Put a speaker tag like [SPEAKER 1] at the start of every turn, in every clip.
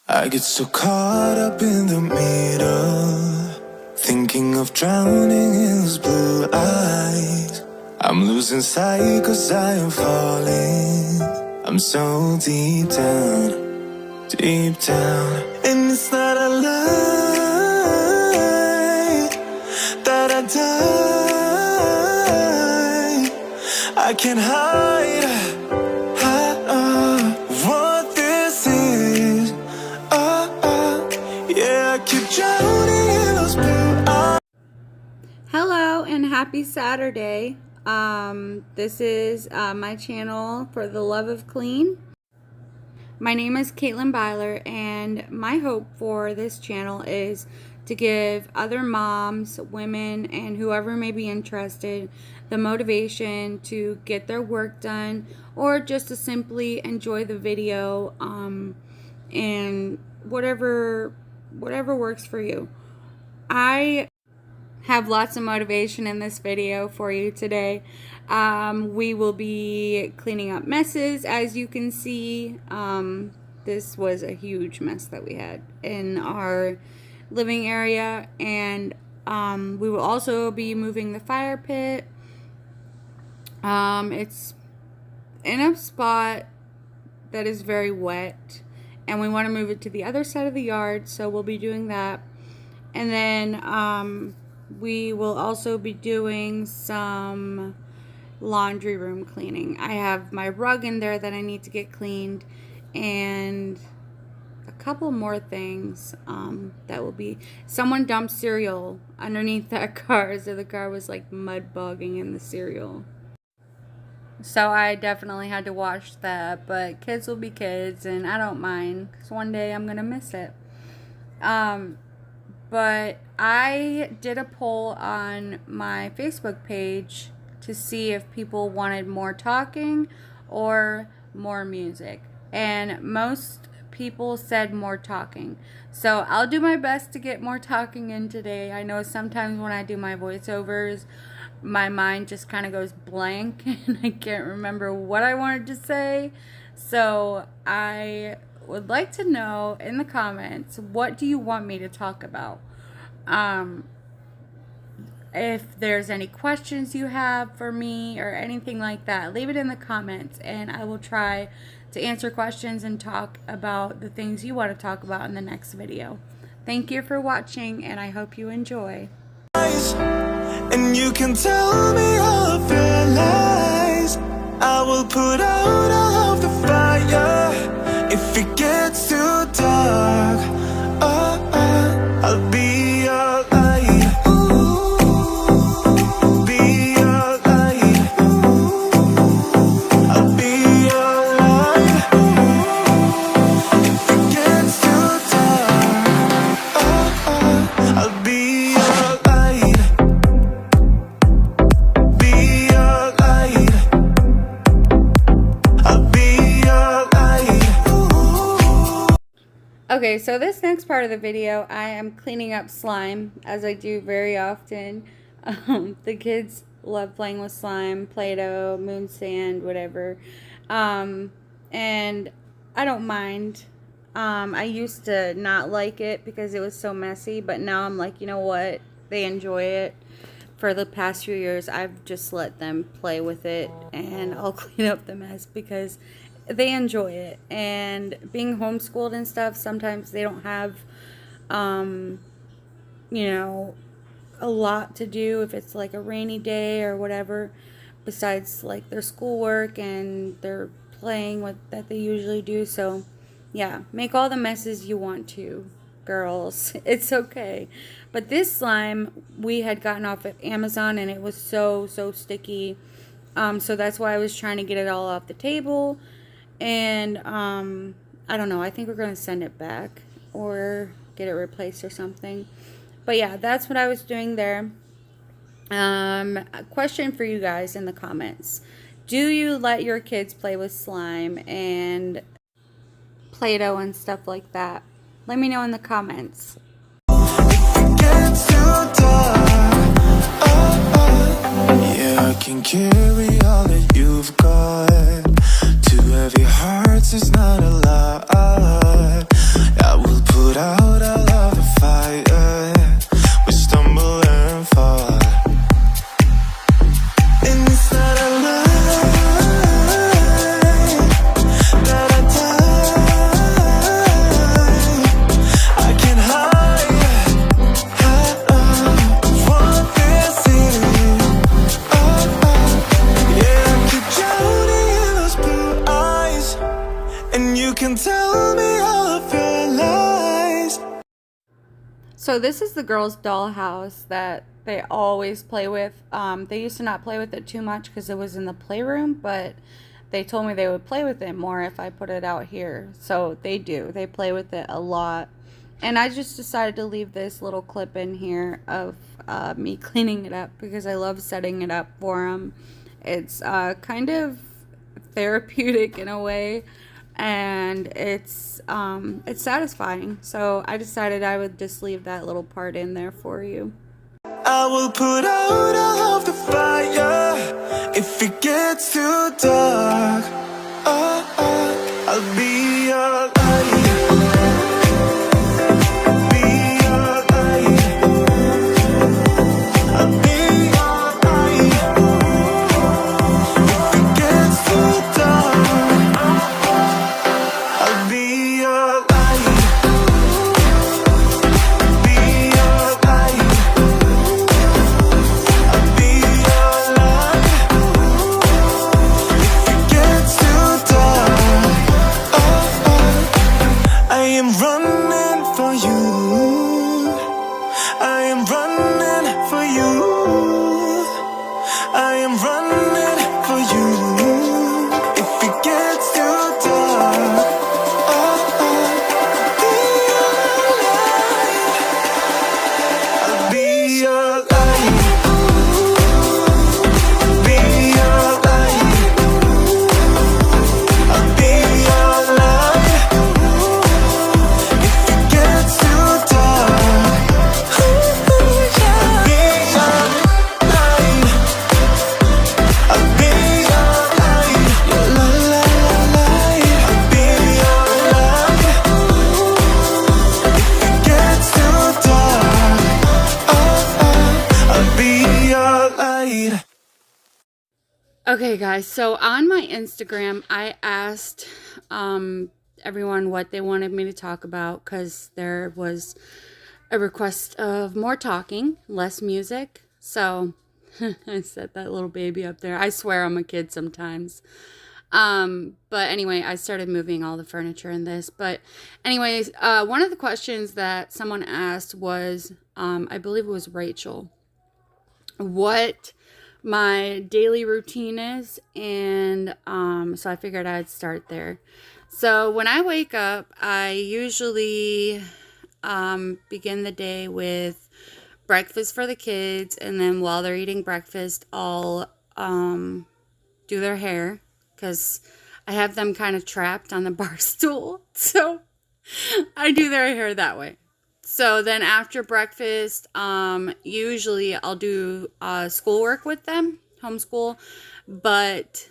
[SPEAKER 1] I get so caught up in the middle, thinking of drowning in those blue eyes. I'm losing sight 'cause I am falling. I'm so deep down, and it's not a lie that I die. I can't hide what this is. Yeah, I keep drowning in those blue eyes.
[SPEAKER 2] Hello and happy Saturday. This is my channel for the love of clean. My name is Caitlin Byler, and my hope for this channel is to give other moms, women, and whoever may be interested the motivation to get their work done, or just to simply enjoy the video, and whatever works for you. I have lots of motivation in this video for you today. We will be cleaning up messes, as you can see. This was a huge mess that we had in our living area, and we will also be moving the fire pit. It's in a spot that is very wet, and we want to move it to the other side of the yard, so we'll be doing that. And then we will also be doing some laundry room cleaning. I have my rug in there that I need to get cleaned, and a couple more things that will be... Someone dumped cereal underneath that car, so the car was like mud bogging in the cereal. So I definitely had to wash that, but kids will be kids, and I don't mind, because one day I'm going to miss it. But I did a poll on my Facebook page to see if people wanted more talking or more music. And most people said more talking. So I'll do my best to get more talking in today. I know sometimes when I do my voiceovers, my mind just kind of goes blank and I can't remember what I wanted to say. So I would like to know in the comments, what do you want me to talk about? If there's any questions you have for me or anything like that, leave it in the comments, and I will try to answer questions and talk about the things you want to talk about in the next video. Thank you for watching, and I hope you enjoy.
[SPEAKER 1] And you can tell me all of your lies. I will put out all of the fire. If it gets too dark, I'll be your light. Be your light. I'll be your light. If it gets too dark, I'll be your light. Be your light. I'll be your light.
[SPEAKER 2] Okay, so this next part of the video, I am cleaning up slime, as I do very often. The kids love playing with slime, Play-Doh, moon sand, whatever. And I don't mind. I used to not like it because it was so messy, but now I'm like, you know what? They enjoy it. For the past few years, I've just let them play with it, and I'll clean up the mess because they enjoy it. And being homeschooled and stuff, sometimes they don't have, you know, a lot to do if it's like a rainy day or whatever, besides like their schoolwork and their playing that they usually do. So yeah, make all the messes you want to, girls. It's okay. But this slime we had gotten off of Amazon, and it was so sticky. So that's why I was trying to get it all off the table. And I don't know, I think we're going to send it back or get it replaced or something. But yeah, that's what I was doing there. A question for you guys in the comments: do you let your kids play with slime and Play-Doh and stuff like that? Let me know in the comments.
[SPEAKER 1] Yeah, I can carry all that you've got. Two heavy hearts is not a lot. I tell me all of your lies.
[SPEAKER 2] So this is the girls' dollhouse that they always play with. They used to not play with it too much because it was in the playroom, but they told me they would play with it more if I put it out here. So they do. They play with it a lot. And I just decided to leave this little clip in here of me cleaning it up because I love setting it up for them. It's kind of therapeutic in a way, and it's satisfying. So I decided I would just leave that little part in there for you.
[SPEAKER 1] I will put out all of the fire if it gets too dark. Oh, oh, I'll be your light. Be your light. I'll be your light. If it gets too dark, I'll be your light. Be your light. I'll be your light. If it gets too dark, oh, oh, I am running for you. I am running for you. I am running for you. If it gets too dark, oh, oh, I'll be your light. Be your light. I'll be your light. If it gets too dark, I'll be your light. I'll be your light. Your light. I'll be your light. If it gets too dark, oh, oh, I'll be your light.
[SPEAKER 2] Okay, guys, so on my Instagram, I asked everyone what they wanted me to talk about because there was a request of more talking, less music. So I set that little baby up there. I swear I'm a kid sometimes. But anyway, I started moving all the furniture in this. But anyways, one of the questions that someone asked was, I believe it was Rachel, what my daily routine is, and so I figured I'd start there. So when I wake up, I usually begin the day with breakfast for the kids, and then while they're eating breakfast, I'll do their hair because I have them kind of trapped on the bar stool, so I do their hair that way. So then after breakfast, usually I'll do schoolwork with them, homeschool, but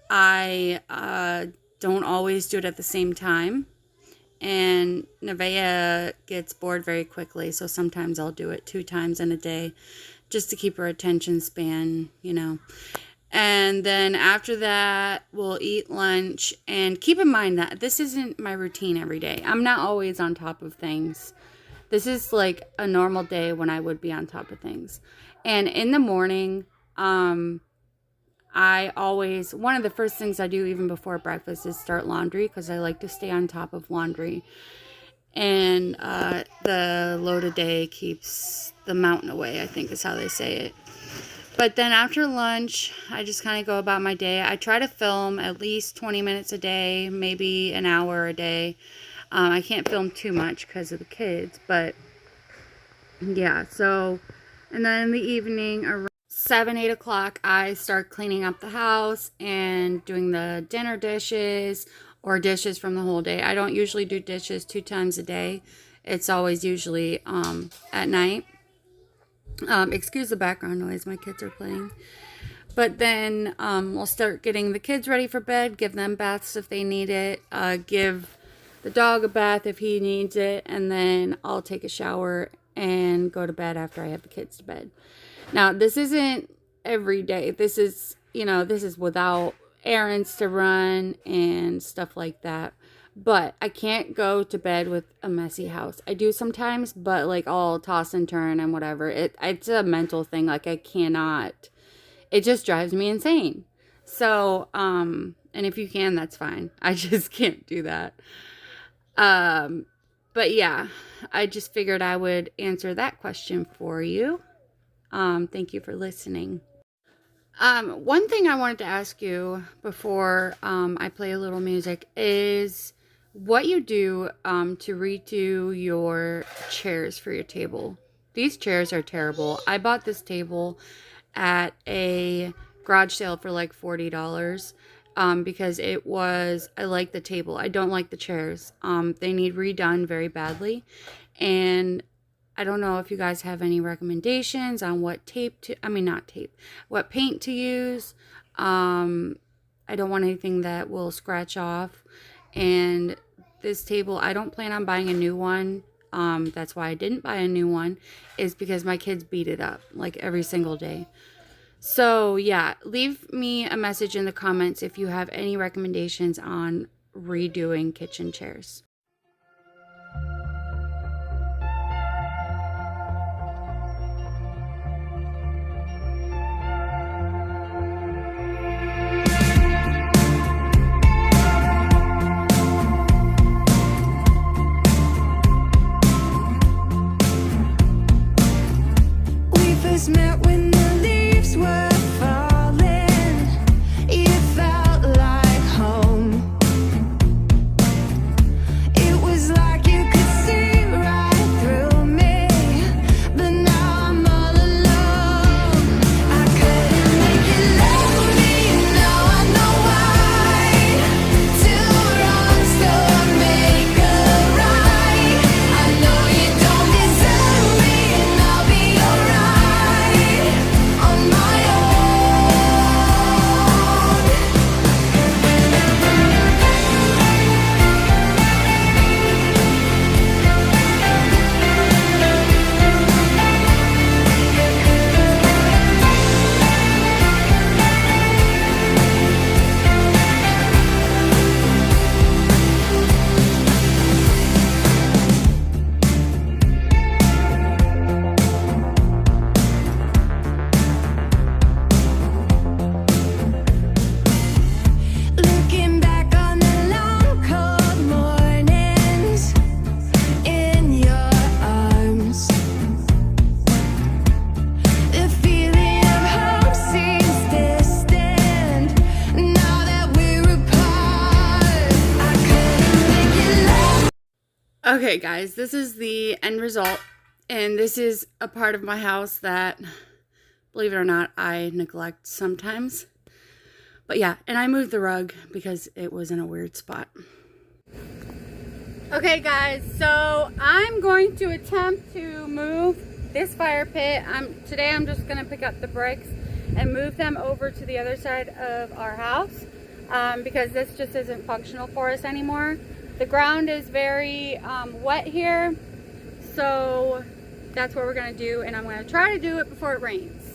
[SPEAKER 2] I don't always do it at the same time. And Nevaeh gets bored very quickly, so sometimes I'll do it 2 times in a day just to keep her attention span, you know. And then after that, we'll eat lunch. And keep in mind that this isn't my routine every day. I'm not always on top of things. This is like a normal day when I would be on top of things. And in the morning, I always, one of the first things I do even before breakfast is start laundry because I like to stay on top of laundry. And the load a day keeps the mountain away, I think is how they say it. But then after lunch, I just kind of go about my day. I try to film at least 20 minutes a day, maybe an hour a day. I can't film too much because of the kids, but yeah, so, and then in the evening, around 7, 8 o'clock, I start cleaning up the house and doing the dinner dishes or dishes from the whole day. I don't usually do dishes 2 times a day. It's always usually at night. Excuse the background noise, my kids are playing. But then we'll start getting the kids ready for bed, give them baths if they need it, give the dog a bath if he needs it, and then I'll take a shower and go to bed after I have the kids to bed. Now, this isn't every day. This is, you know, this is without errands to run and stuff like that. But I can't go to bed with a messy house. I do sometimes, but like I'll toss and turn and whatever. It's a mental thing. Like I cannot. It just drives me insane. So, and if you can, that's fine. I just can't do that. But yeah, I just figured I would answer that question for you. Thank you for listening. One thing I wanted to ask you before I play a little music is what you do to redo your chairs for your table. These chairs are terrible. I bought this table at a garage sale for like $40 because I like the table. I don't like the chairs. They need redone very badly. And I don't know if you guys have any recommendations on what what paint to use. I don't want anything that will scratch off. And this table, I don't plan on buying a new one. That's why I didn't buy a new one, is because my kids beat it up like every single day. So yeah, leave me a message in the comments if you have any recommendations on redoing kitchen chairs.
[SPEAKER 1] Met when the leaves were falling, it felt like home. It was like you could see right through me, but now I'm all alone. I couldn't make you love me, now I know why. Two wrongs don't make a right. I know you don't deserve me, and I'll be alright.
[SPEAKER 2] Okay guys, this is the end result, and this is a part of my house that, believe it or not, I neglect sometimes. But yeah, and I moved the rug because it was in a weird spot. Okay guys, so I'm going to attempt to move this fire pit. Today I'm just going to pick up the bricks and move them over to the other side of our house because this just isn't functional for us anymore. The ground is very wet here, so that's what we're going to do, and I'm going to try to do it before it rains.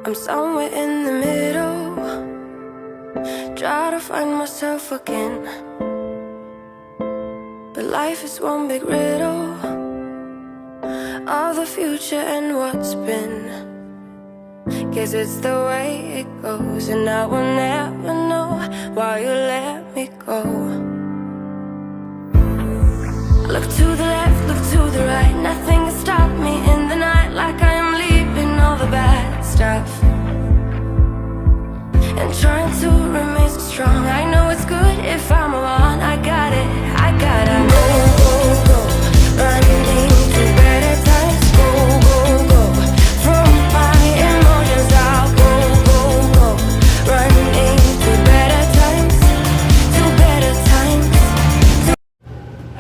[SPEAKER 1] I'm somewhere in the middle, try to find myself again. But life is one big riddle of the future and what's been. Guess it's the way it goes, and I will never know why you let me go. Look to the left, look to the right, nothing can stop me in the night, like I am leaving all the bad stuff and trying to remain so strong. I know it's good if I'm alone. I got it, I gotta go, go, go, running to better times. Go, go, go, from my emotions I'll go, go, go, running to better times, to better times.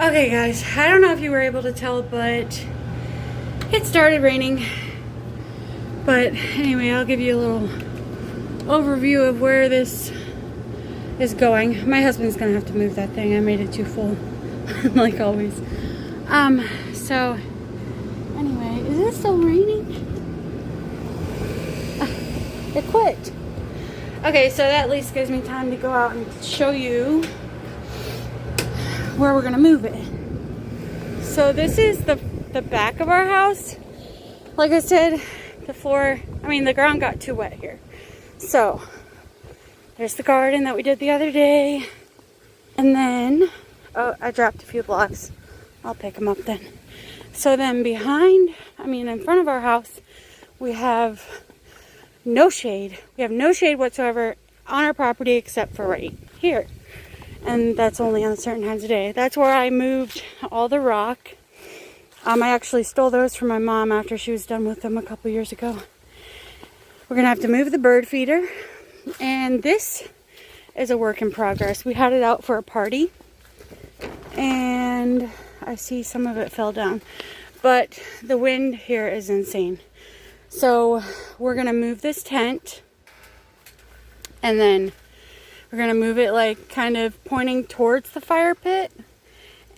[SPEAKER 2] Okay guys, I don't know if you were able to tell, but it started raining. But anyway, I'll give you a little overview of where this is going. My husband's gonna have to move that thing. I made it too full, like always. So anyway, is it still raining? It quit. Okay, so that at least gives me time to go out and show you where we're gonna move it. So this is the back of our house. Like I said, the ground got too wet here. So there's the garden that we did the other day. And then, oh, I dropped a few blocks. I'll pick them up then. So then in front of our house, we have no shade. We have no shade whatsoever on our property except for right here. And that's only on certain times of day. That's where I moved all the rock. I actually stole those from my mom after she was done with them a couple years ago. We're gonna have to move the bird feeder. And this is a work in progress. We had it out for a party. And I see some of it fell down. But the wind here is insane. So we're gonna move this tent. And then we're gonna move it like kind of pointing towards the fire pit.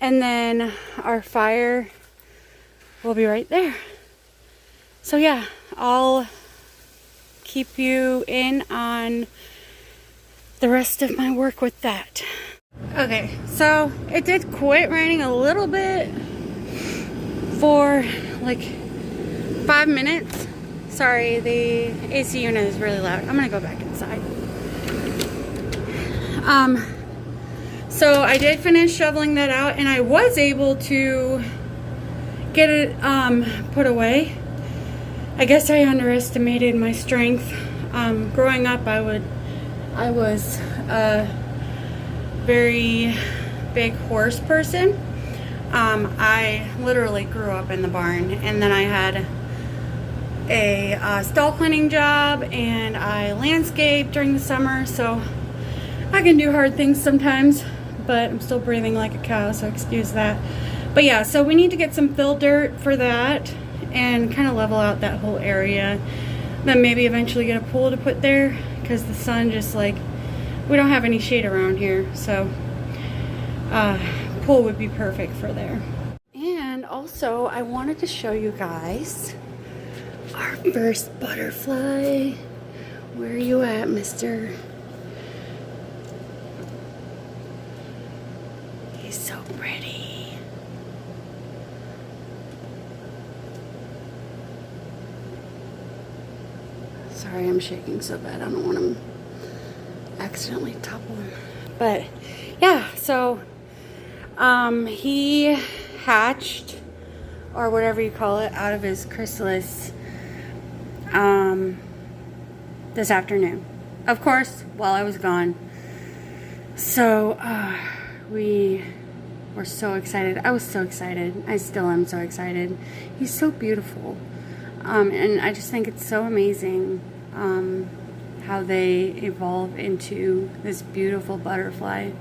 [SPEAKER 2] And then our fire will be right there. So yeah, I'll keep you in on the rest of my work with that. Okay, so it did quit raining a little bit for like 5 minutes. Sorry, the AC unit is really loud. I'm gonna go back inside. So I did finish shoveling that out, and I was able to get it put away. I guess I underestimated my strength. Growing up, I was a very big horse person. I literally grew up in the barn, and then I had a stall cleaning job, and I landscaped during the summer, so I can do hard things sometimes, but I'm still breathing like a cow, so excuse that. But yeah, so we need to get some fill dirt for that and kind of level out that whole area. Then maybe eventually get a pool to put there, because the sun just like, we don't have any shade around here, so pool would be perfect for there. And also I wanted to show you guys our first butterfly. Where are you at, mister? He's so pretty. Sorry, I'm shaking so bad. I don't want him accidentally topple him. But yeah, so he hatched, or whatever you call it, out of his chrysalis this afternoon. Of course, while I was gone. So we were so excited. I was so excited. I still am so excited. He's so beautiful. And I just think it's so amazing how they evolve into this beautiful butterfly.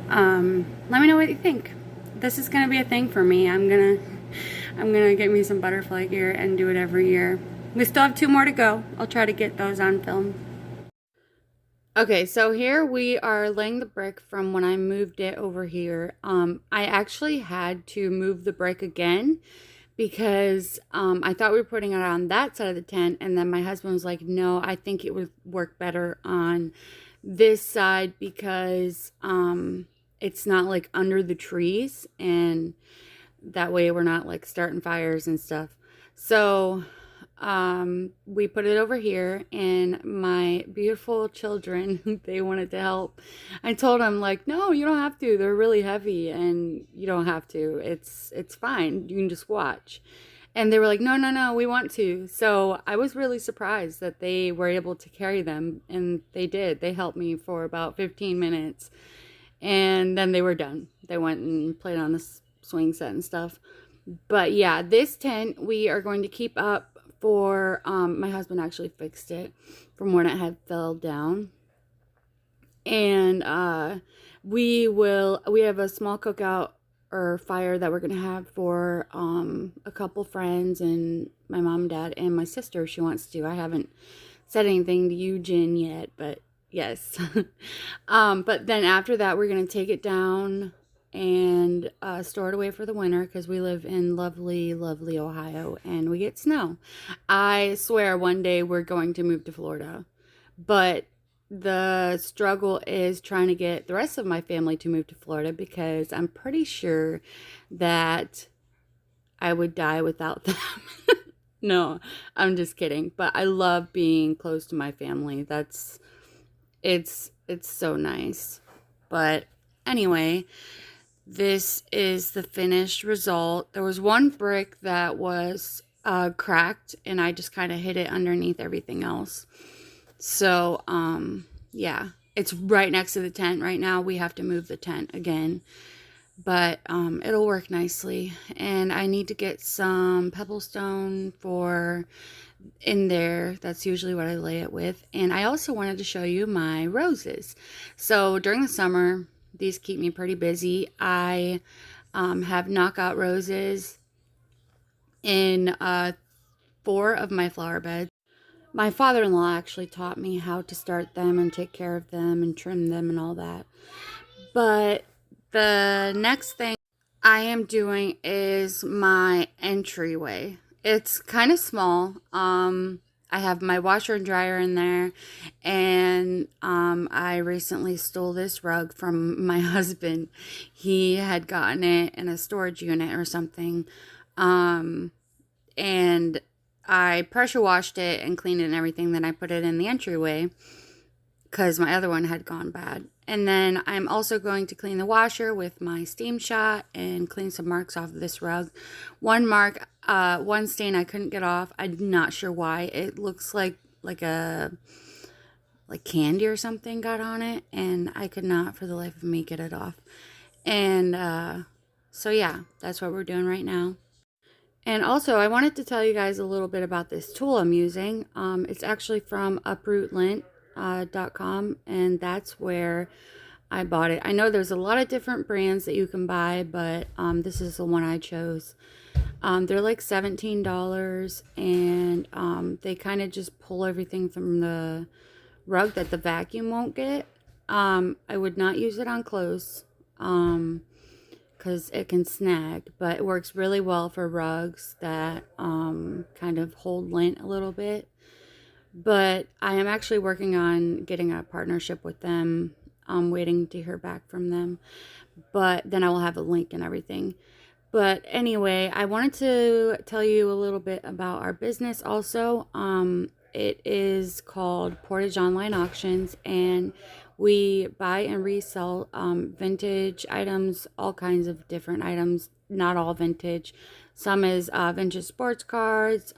[SPEAKER 2] Let me know what you think. This is gonna be a thing for me. I'm gonna get me some butterfly gear and do it every year. We still have 2 more to go. I'll try to get those on film. Okay, so here we are laying the brick from when I moved it over here. I actually had to move the brick again because I thought we were putting it on that side of the tent, and then my husband was like, no, I think it would work better on this side because it's not like under the trees, and that way we're not like starting fires and stuff. So we put it over here, and my beautiful children, they wanted to help. I told them like, no, you don't have to. They're really heavy and you don't have to. It's fine. You can just watch. And they were like, no, no, no, we want to. So I was really surprised that they were able to carry them, and they did. They helped me for about 15 minutes, and then they were done. They went and played on the swing set and stuff. But yeah, this tent we are going to keep up for, my husband actually fixed it from when it had fell down. And we have a small cookout or fire that we're gonna have for a couple friends and my mom and dad and my sister if she wants to. I haven't said anything to you, Jen, yet, but yes. But then after that we're gonna take it down and store it away for the winter because we live in lovely, lovely Ohio and we get snow. I swear one day we're going to move to Florida, but the struggle is trying to get the rest of my family to move to Florida because I'm pretty sure that I would die without them. No, I'm just kidding. But I love being close to my family. It's so nice. But anyway, this is the finished result. There was one brick that was cracked, and I just kind of hid it underneath everything else. So, yeah, it's right next to the tent right now. We have to move the tent again, but it'll work nicely. And I need to get some pebble stone for in there. That's usually what I lay it with. And I also wanted to show you my roses. So during the summer, these keep me pretty busy. I have knockout roses in 4 of my flower beds. My father-in-law actually taught me how to start them and take care of them and trim them and all that. But the next thing I am doing is my entryway. It's kind of small. I have my washer and dryer in there, and I recently stole this rug from my husband. He had gotten it in a storage unit or something, and I pressure washed it and cleaned it and everything. Then I put it in the entryway because my other one had gone bad. And then I'm also going to clean the washer with my steam shot and clean some marks off of this rug. One stain I couldn't get off. I'm not sure why. It looks like candy or something got on it, and I could not for the life of me get it off. And so yeah, that's what we're doing right now. And also, I wanted to tell you guys a little bit about this tool I'm using. It's actually from uprootlint.com, and that's where I bought it. I know there's a lot of different brands that you can buy, but this is the one I chose. They're like $17, and they kind of just pull everything from the rug that the vacuum won't get. I would not use it on clothes. Because it can snag, but it works really well for rugs that kind of hold lint a little bit. But I am actually working on getting a partnership with them. I'm waiting to hear back from them, but then I will have a link and everything. But anyway, I wanted to tell you a little bit about our business also. It is called Portage Online Auctions, and we buy and resell vintage items, all kinds of different items, not all vintage. Some is vintage sports cards,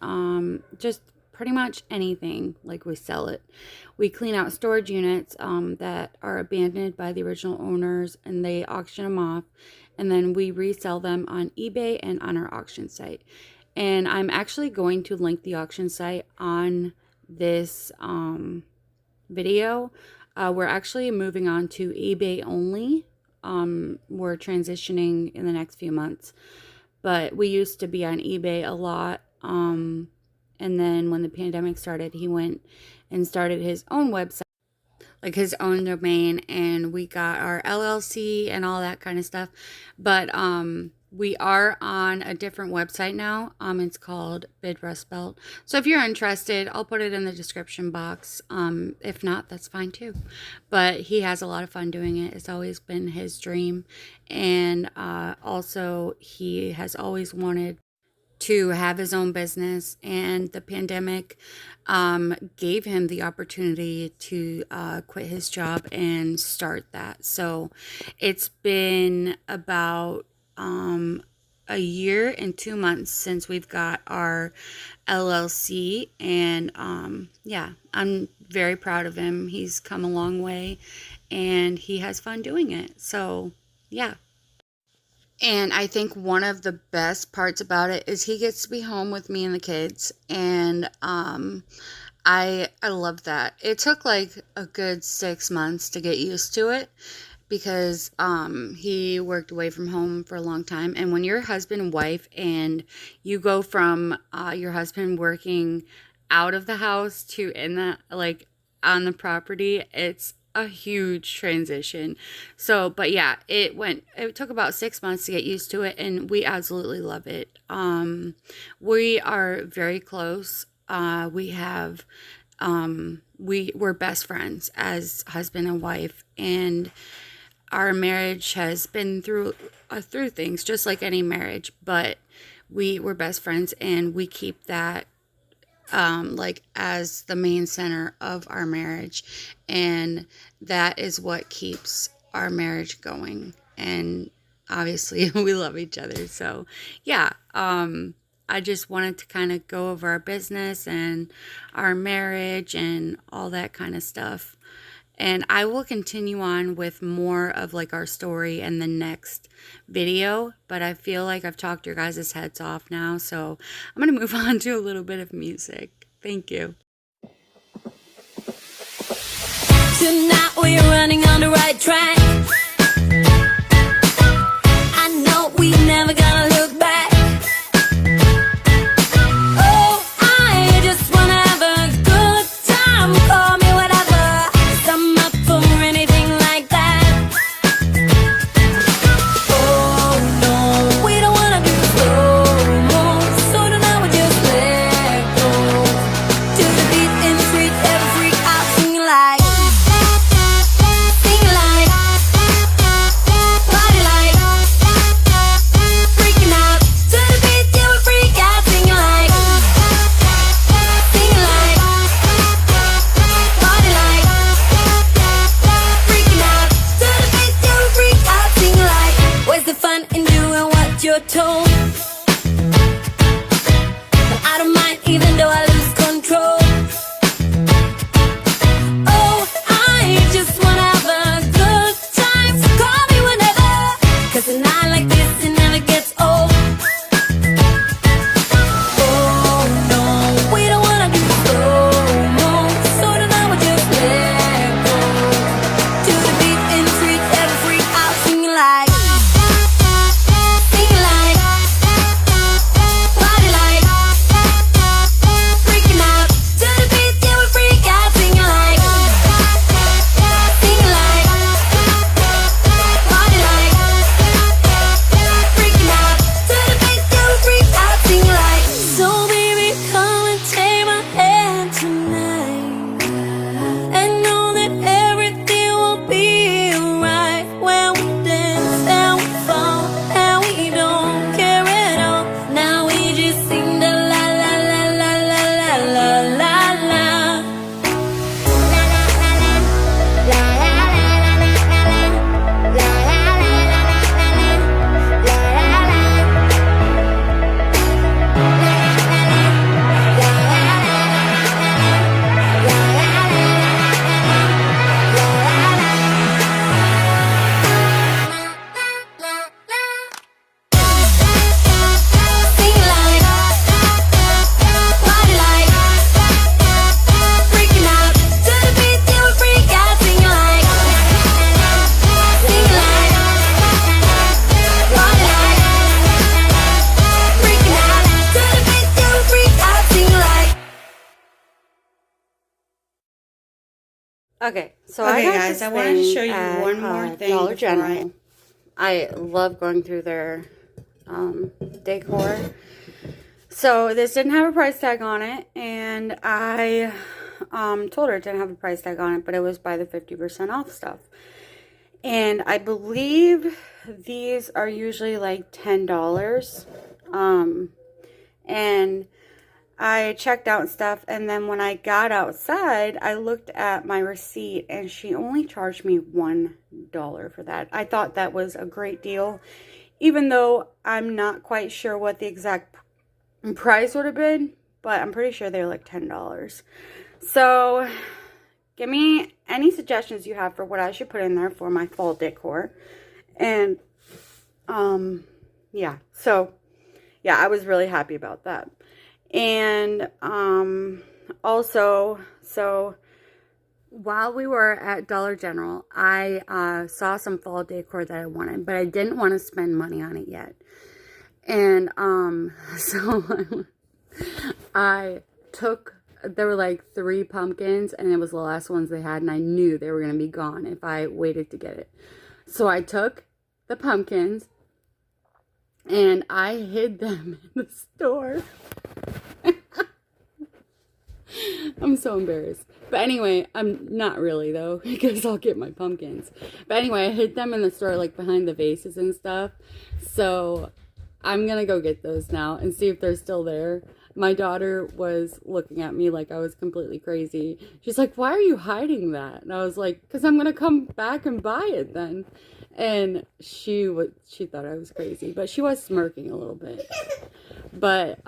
[SPEAKER 2] just pretty much anything, like we sell it. We clean out storage units that are abandoned by the original owners, and they auction them off, and then we resell them on eBay and on our auction site. And I'm actually going to link the auction site on this video. We're actually moving on to eBay only. We're transitioning in the next few months, but we used to be on eBay a lot. And then when the pandemic started, he went and started his own website, like his own domain, and we got our LLC and all that kind of stuff. But we are on a different website now. It's called Bid Rust Belt. So if you're interested, I'll put it in the description box. If not, that's fine too. But he has a lot of fun doing it. It's always been his dream. And also, he has always wanted to have his own business, and the pandemic gave him the opportunity to quit his job and start that. So it's been about a year and 2 months since we've got our LLC, and yeah, I'm very proud of him. He's come a long way and he has fun doing it. So yeah. And I think one of the best parts about it is he gets to be home with me and the kids, and I love that. It took like a good 6 months to get used to it, because he worked away from home for a long time. And when you're husband and wife and you go from your husband working out of the house to in the, like, on the property, it's a huge transition. So, but yeah, it took about 6 months to get used to it, and we absolutely love it. We are very close. We have we're best friends as husband and wife, and our marriage has been through things just like any marriage, but we're best friends, and we keep that like as the main center of our marriage, and that is what keeps our marriage going. And obviously we love each other. So yeah, I just wanted to kind of go over our business and our marriage and all that kind of stuff. And I will continue on with more of like our story in the next video, but I feel like I've talked your guys' heads off now, so I'm going to move on to a little bit of music. Thank you.
[SPEAKER 3] Tonight we're running on the right track. I know we never gonna look back. Oh, I just wanna have a good time. Call me whatever, 'cause I'm up for anything like that. Oh no, we don't wanna do slow-mo, so tonight we just let go. To the beat in the street, every freak out, singing like, singing like, party like, freaking out. To the beat, yeah, we freak out, singing like, party like, freaking out. To the beat, yeah, we freak out, singing like. Where's the fun in doing what you're told? But I don't mind even though I lose control. Oh, I just wanna have a good time, so call me whenever, 'cause a night like this, it never gets old. Oh no, we don't wanna do slow-mo, so tonight we just let go. To the beat in the street, every freak out, singing like, party like, freaking out. To the beat, yeah, we freak out, singing like, party like, freaking out. To the beat, yeah, we freak out, singing like. So baby, come and take my hand tonight, and know that everything will be alright. When we dance and we fall and we don't care at all. Now we just sing the la la la la la la la la la. Sing like, party like, freaking out. To the beat, yeah, we freak out, sing like, party like, freaking out. To the beat, yeah, we freak out, sing like.
[SPEAKER 2] Okay, so I
[SPEAKER 4] Okay,
[SPEAKER 2] got
[SPEAKER 4] guys,
[SPEAKER 2] this
[SPEAKER 4] I wanted to
[SPEAKER 2] thing
[SPEAKER 4] show you
[SPEAKER 2] at,
[SPEAKER 4] one more thing
[SPEAKER 2] Dollar
[SPEAKER 4] before
[SPEAKER 2] General. I love going through their decor. So this didn't have a price tag on it, and I told her it didn't have a price tag on it, but it was by the 50% off stuff. And I believe these are usually like $10. And I checked out stuff, and then when I got outside, I looked at my receipt, and she only charged me $1 for that. I thought that was a great deal, even though I'm not quite sure what the exact price would have been, but I'm pretty sure they were like $10. So give me any suggestions you have for what I should put in there for my fall decor. And yeah, so yeah, I was really happy about that. And also, so while we were at Dollar General, I saw some fall decor that I wanted, but I didn't want to spend money on it yet. And so I took, there were like 3 pumpkins, and it was the last ones they had, and I knew they were going to be gone if I waited to get it. So I took the pumpkins and I hid them in the store. I'm so embarrassed. But anyway, I'm not really though, because I'll get my pumpkins. But anyway, I hid them in the store, like behind the vases and stuff. So I'm gonna go get those now and see if they're still there. My daughter was looking at me like I was completely crazy. She's like, "Why are you hiding that?" And I was like, "Because I'm gonna come back and buy it then." And she thought I was crazy, but she was smirking a little bit. But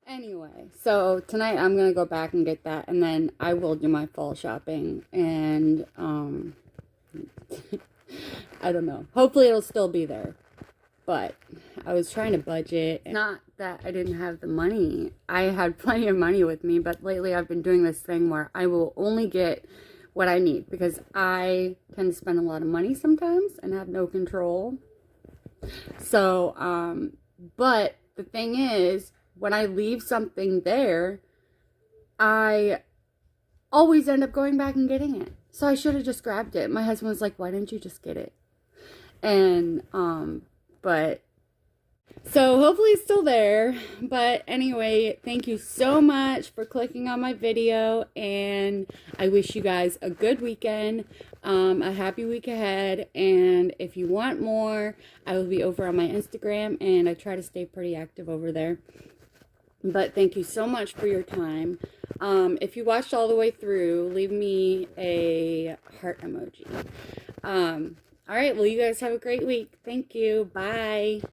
[SPEAKER 2] anyway, so tonight I'm gonna go back and get that, and then I will do my fall shopping. And I don't know. Hopefully it'll still be there. But I was trying to budget. Not that I didn't have the money. I had plenty of money with me, but lately I've been doing this thing where I will only get what I need, because I tend to spend a lot of money sometimes and have no control. So, but the thing is, when I leave something there, I always end up going back and getting it. So I should have just grabbed it. My husband was like, "Why didn't you just get it?" And, but so hopefully it's still there. But anyway, thank you so much for clicking on my video, and I wish you guys a good weekend, a happy week ahead. And if you want more, I will be over on my Instagram, and I try to stay pretty active over there. But thank you so much for your time. If you watched all the way through, leave me a heart emoji. All right, well, you guys have a great week. Thank you. Bye.